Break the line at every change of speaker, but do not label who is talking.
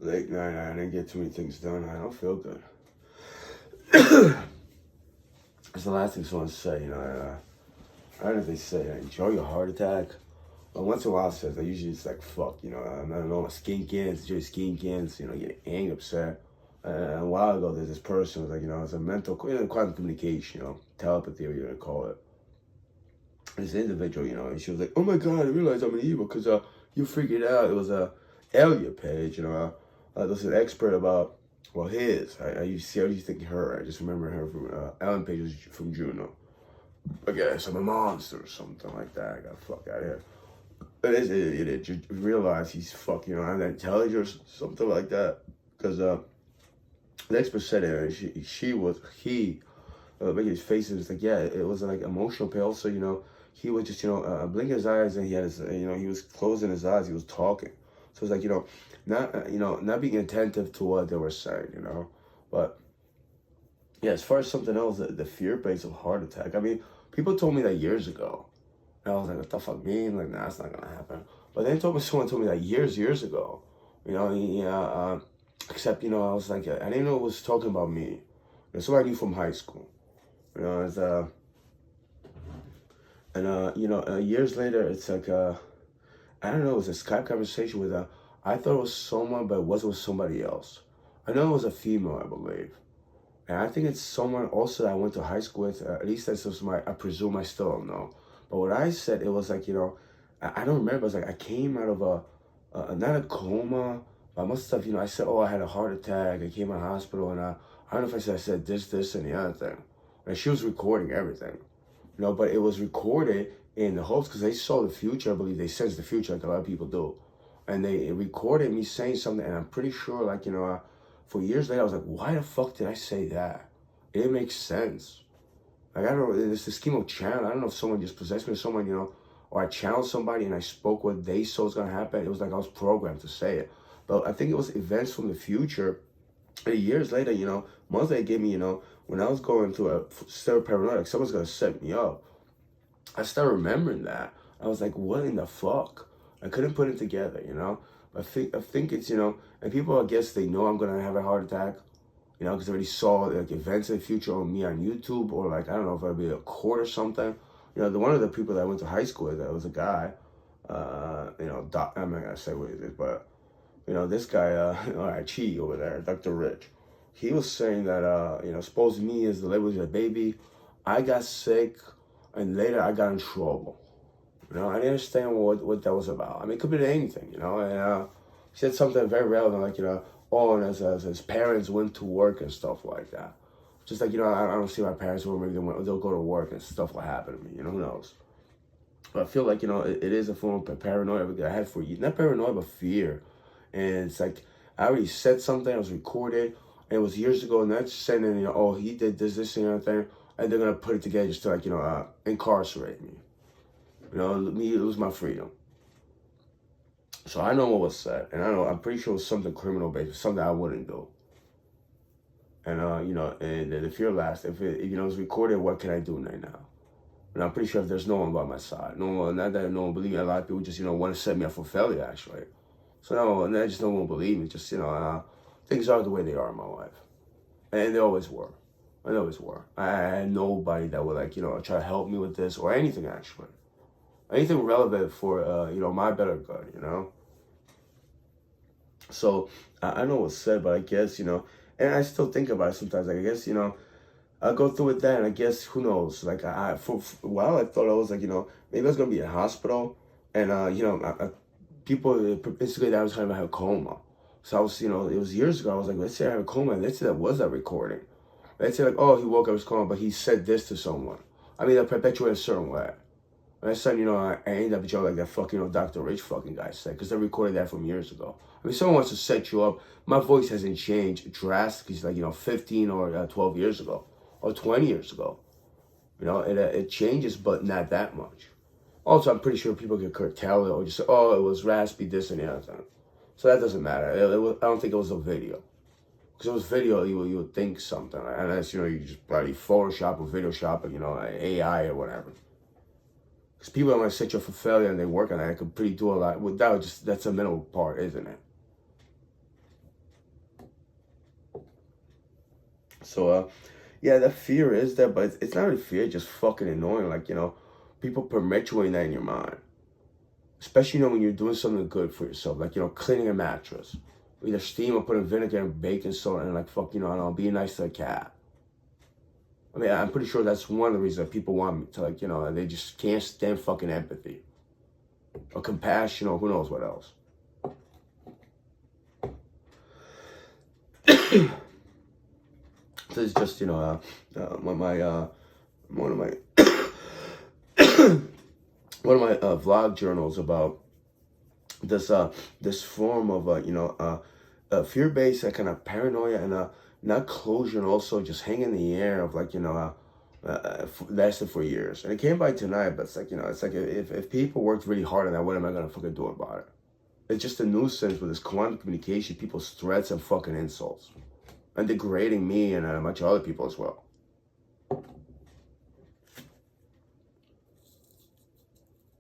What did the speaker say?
late night. I didn't get too many things done. I don't feel good. That's the last thing someone say. I don't know if they say enjoy your heart attack. But once in a while, it says I usually just like fuck. I don't know my skin cancer, enjoy skin cancer. Get angry, upset. And a while ago, there's this person was like, it's a mental quantum communication, telepathy, or you gonna call it. This individual, and she was like, oh my god, I realized I'm an evil because you figured out it was a Elliot page, there's an expert about, well, his. I used to see, I used to think her. I just remember her from Ellen Page was from Juno. I guess I'm a monster or something like that. I got the fuck out of here. It is. You realize he's fucking, I'm intelligent or something like that. Because the expert said it. He making his face. It was like, yeah, it was like emotional pain. Also, he would just, blink his eyes and he had his, he was closing his eyes. He was talking. So it's like, not being attentive to what they were saying, But yeah, as far as something else, the fear base of heart attack. I mean, people told me that years ago. And I was like, what the fuck mean? Like, nah, that's not gonna happen. But then someone told me that years ago. Except, I was like, I didn't know it was talking about me. That's what I knew from high school. It's, years later, it's like, I don't know, it was a Skype conversation with I thought it was someone, but it wasn't with somebody else. I know it was a female, I believe. And I think it's someone also that I went to high school with. At least that's just I presume I still don't know. But what I said, it was like, I don't remember. It was like I came out of not a coma. But I must have, I said, oh, I had a heart attack. I came out of the hospital. And I don't know if I said this, and the other thing. And she was recording everything. But it was recorded in the hopes because they saw the future. I believe they sensed the future like a lot of people do. And they recorded me saying something. And I'm pretty sure, like, for years later, I was like, why the fuck did I say that? It makes sense. Like, I don't know, it's the scheme of channel. I don't know if someone just possessed me or someone, or I channeled somebody and I spoke what they saw was going to happen. It was like I was programmed to say it. But I think it was events from the future. And years later, months they gave me, when I was going through a state of paranoia, like someone's going to set me up. I started remembering that. I was like, what in the fuck? I couldn't put it together, I think it's, and people, I guess, they know I'm going to have a heart attack, because I already saw, like, events in the future on me on YouTube, or, like, I don't know if it'll be a court or something. One of the people that I went to high school with, that was a guy, I'm not going to say what it is, but, this guy, Chi over there, Dr. Rich, he was saying that, suppose me as the label was a baby, I got sick, and later I got in trouble. I didn't understand what that was about. I mean, it could be anything, and he said something very relevant, like, and as his parents went to work and stuff like that. Just like, I don't see my parents, or maybe they'll go to work and stuff will happen to me, who knows. But I feel like, it is a form of paranoia I had for you. Not paranoia, but fear. And it's like, I already said something, I was recorded, and it was years ago, and they're just saying, oh, he did this, and everything, and they're going to put it together just to, like, incarcerate me. Me lose my freedom. So I know what was said, and I'm pretty sure it was something criminal based, something I wouldn't do. And and the fear lasts. If it's recorded, what can I do right now? And I'm pretty sure if there's no one by my side, no one, not that no one believe me. A lot of people just want to set me up for failure, actually. So no, just no one believe me. Just things are the way they are in my life, and they always were. And they always were. I had nobody that would try to help me with this or anything actually. Anything relevant for, my better good, So, I know what's said, but I guess, and I still think about it sometimes. Like, I guess, I'll go through with that, and I guess, who knows? Like, for a while, I thought I was, like, maybe I was going to be in a hospital, and, people, basically, that I was kind of have a coma. So I was, it was years ago, I was like, let's say I have a coma, and let's say that was a recording. Let's say, like, oh, he woke up his coma, but he said this to someone. I mean, that perpetuated a certain way. And I said, I ended up joking like that fucking, Dr. Rich fucking guy said, because they recorded that from years ago. I mean, someone wants to set you up. My voice hasn't changed drastically, like, 15 or 12 years ago, or 20 years ago. It changes, but not that much. Also, I'm pretty sure people can curtail it or just say, oh, it was raspy, this and the other thing. So that doesn't matter. I don't think it was a video. Because it was video, you would think something. Unless, you just probably Photoshop or Video Shop, AI or whatever. Because people don't want to set you up for failure and they work on that. It could pretty do a lot. That's a mental part, isn't it? So, yeah, that fear is there, but it's not really fear, just fucking annoying. Like, people perpetuating that in your mind. Especially, when you're doing something good for yourself, like, cleaning a mattress. Either steam or putting vinegar and baking soda and, like, fuck, I don't know, be nice to a cat. I mean, I'm pretty sure that's one of the reasons that people want me to, like, they just can't stand fucking empathy. Or compassion, or who knows what else. So it's just, one of my one of my vlog journals about this form of fear-based kind of paranoia and not closure, and also just hang in the air of like lasted for years. And it came by tonight, but it's like it's like if people worked really hard on that, what am I gonna fucking do about it? It's just a nuisance with this quantum communication, people's threats and fucking insults, and degrading me and a bunch of other people as well.